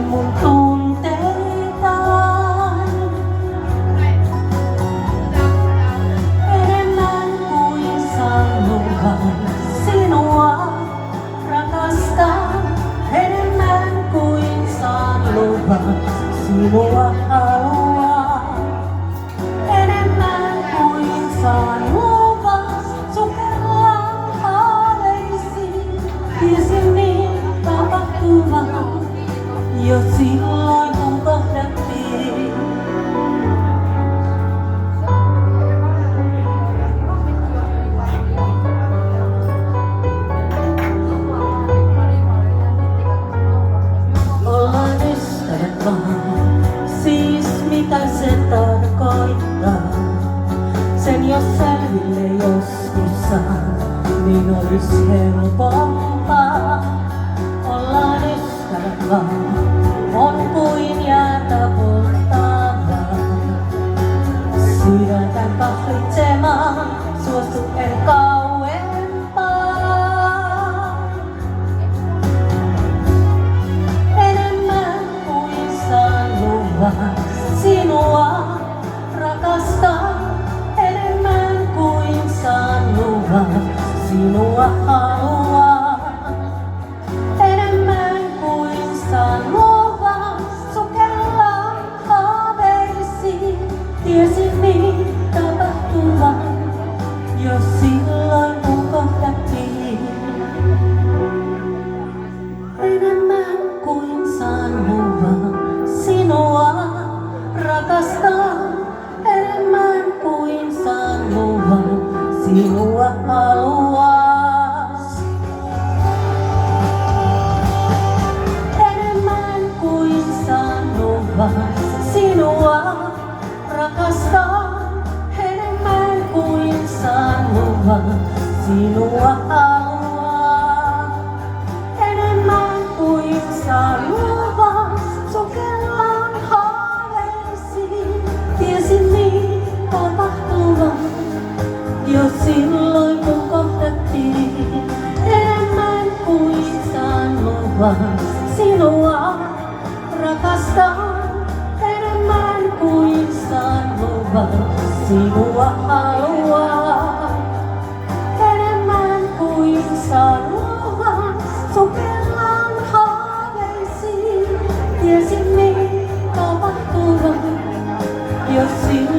mun tunteitaan. Enemmän kuin saanutkaan sinua rakastan. Enemmän kuin saanutkaan sinua haluan. Enemmän kuin saanutkaan sukellaan haaveisiin. Tiesin niin tapahtuvan jo silloin kun kohdattiin. Ollaan ystävät vaan, siis mitä se tarkoittaa. Sen jos selville joskus saan, niin olis helpompaa. Ollaan ystävät vaan, on kuin jäätä polttavaa. Sydäntä kahlitsemaan, suostu en kauempaa. Enemmän kuin saan luvan sinua rakastan. Enemmän kuin saan luvan sinua haluan. Enemmän kuin saan luvan sukellaan haaveisiin. Tiesin niin tapahtuvan jo silloin kun kohdattiin. Enemmän kuin saan luvan sinua rakastan. Enemmän kuin saan luvan sinua haluan. Enemmän kuin saan luvan sinua rakastan. Enemmän kuin saan luvan sinua haluan. Enemmän kuin saan luvan sukellaan haaveisiin. Tiesin niin tapahtuvan jo silloin kun kohdattiin. Enemmän kuin saan luvan sinua rakastan. Enemmän kuin saan luvan sinua haluan. Enemmän kuin saan luvan sukellaan haaveisiin. Tiesin niin tapahtuvan jo silloin.